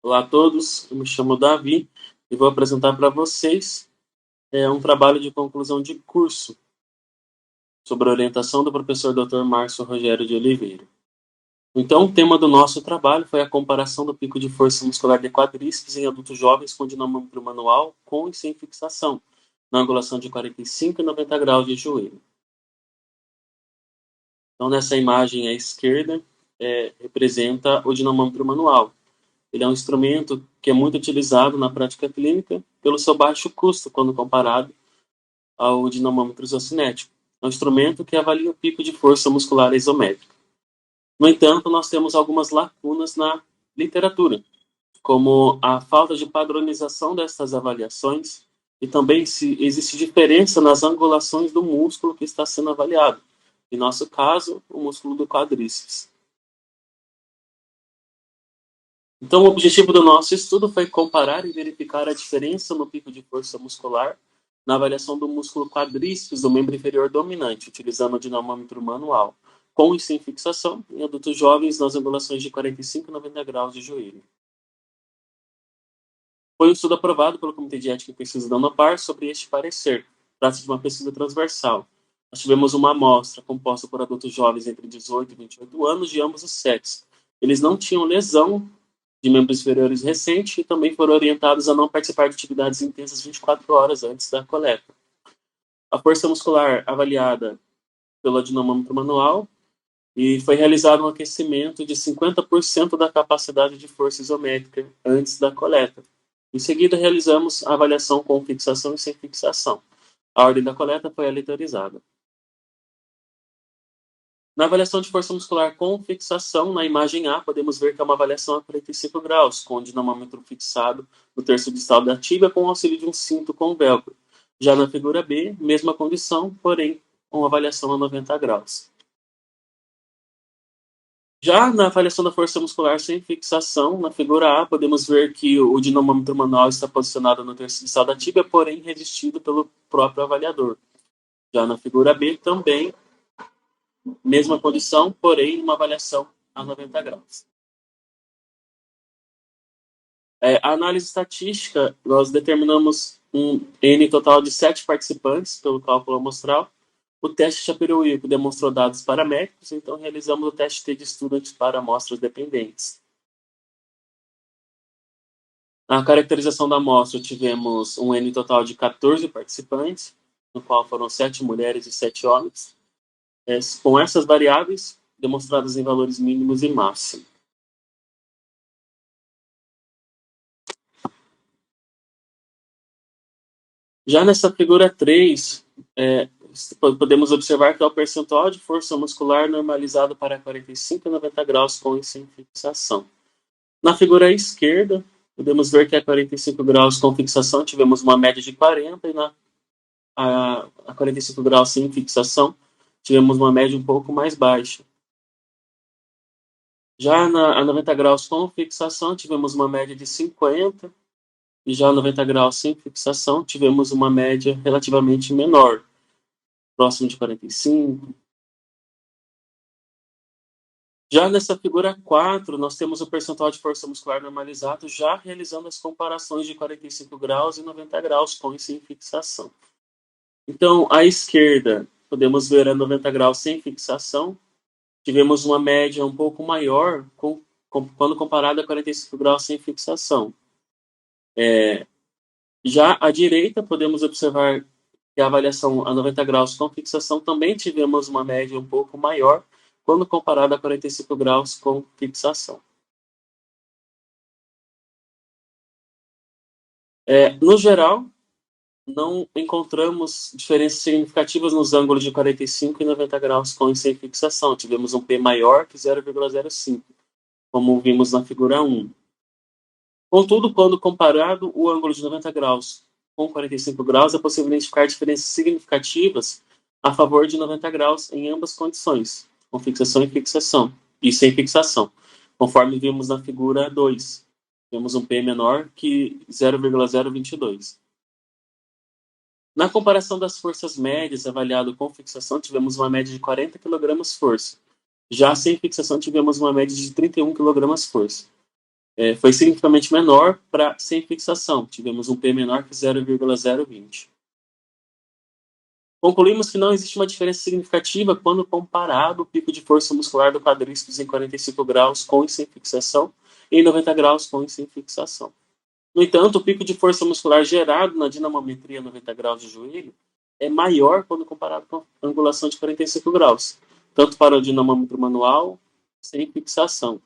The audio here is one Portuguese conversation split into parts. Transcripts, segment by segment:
Olá a todos, eu me chamo Davi e vou apresentar para vocês um trabalho de conclusão de curso sobre a orientação do professor Dr. Márcio Rogério de Oliveira. Então, o tema do nosso trabalho foi a comparação do pico de força muscular de quadríceps em adultos jovens com dinamômetro manual com e sem fixação, na angulação de 45 e 90 graus de joelho. Então, nessa imagem à esquerda, representa o dinamômetro manual. Ele é um instrumento que é muito utilizado na prática clínica pelo seu baixo custo quando comparado ao dinamômetro isocinético. É um instrumento que avalia o pico de força muscular isométrica. No entanto, nós temos algumas lacunas na literatura, como a falta de padronização dessas avaliações e também se existe diferença nas angulações do músculo que está sendo avaliado. Em nosso caso, o músculo do quadríceps. Então, o objetivo do nosso estudo foi comparar e verificar a diferença no pico de força muscular na avaliação do músculo quadríceps do membro inferior dominante, utilizando o dinamômetro manual, com e sem fixação, em adultos jovens nas angulações de 45 e 90 graus de joelho. Foi um estudo aprovado pelo Comitê de Ética e Pesquisa da UNOPAR sobre este parecer. Trata-se de uma pesquisa transversal. Nós tivemos uma amostra composta por adultos jovens entre 18 e 28 anos de ambos os sexos. Eles não tinham lesão de membros inferiores recente e também foram orientados a não participar de atividades intensas 24 horas antes da coleta. A força muscular avaliada pelo dinamômetro manual e foi realizado um aquecimento de 50% da capacidade de força isométrica antes da coleta. Em seguida, realizamos a avaliação com fixação e sem fixação. A ordem da coleta foi aleatorizada. Na avaliação de força muscular com fixação, na imagem A, podemos ver que é uma avaliação a 45 graus, com o dinamômetro fixado no terço distal da tíbia com o auxílio de um cinto com velcro. Já na figura B, mesma condição, porém com avaliação a 90 graus. Já na avaliação da força muscular sem fixação, na figura A, podemos ver que o dinamômetro manual está posicionado no terço distal da tíbia, porém resistido pelo próprio avaliador. Já na figura B, também mesma condição, porém uma avaliação a 90 graus. A análise estatística, nós determinamos um N total de 7 participantes pelo cálculo amostral. O teste Shapiro-Wilk demonstrou dados paramétricos, então realizamos o teste T-de-Student para amostras dependentes. Na caracterização da amostra, tivemos um N total de 14 participantes, no qual foram 7 mulheres e 7 homens, com essas variáveis demonstradas em valores mínimos e máximos. Já nessa figura 3, podemos observar que é o percentual de força muscular normalizado para 45 e 90 graus com e sem fixação. Na figura esquerda, podemos ver que a 45 graus com fixação tivemos uma média de 40 e a 45 graus sem fixação tivemos uma média um pouco mais baixa. Já a 90 graus com fixação tivemos uma média de 50 e já a 90 graus sem fixação tivemos uma média relativamente menor, próximo de 45. Já nessa figura 4, nós temos o percentual de força muscular normalizado, já realizando as comparações de 45 graus e 90 graus com e sem fixação. Então, à esquerda, podemos ver a 90 graus sem fixação. Tivemos uma média um pouco maior quando comparada a 45 graus sem fixação. Já à direita, podemos observar que a avaliação a 90 graus com fixação também tivemos uma média um pouco maior quando comparada a 45 graus com fixação. No geral, não encontramos diferenças significativas nos ângulos de 45 e 90 graus com e sem fixação. Tivemos um P maior que 0,05, como vimos na figura 1. Contudo, quando comparado o ângulo de 90 graus com 45 graus, é possível identificar diferenças significativas a favor de 90 graus em ambas condições, com fixação e sem fixação, conforme vimos na figura 2. Temos um P menor que 0,022. Na comparação das forças médias avaliado com fixação, tivemos uma média de 40 kg força. Já sem fixação, tivemos uma média de 31 kg força. foi significativamente menor para sem fixação. Tivemos um P menor que 0,020. Concluímos que não existe uma diferença significativa quando comparado o pico de força muscular do quadríceps em 45 graus com e sem fixação e em 90 graus com e sem fixação. No entanto, o pico de força muscular gerado na dinamometria 90 graus de joelho é maior quando comparado com a angulação de 45 graus, tanto para o dinamômetro manual sem fixação,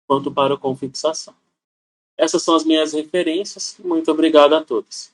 quanto para o com fixação. Essas são as minhas referências. Muito obrigado a todos.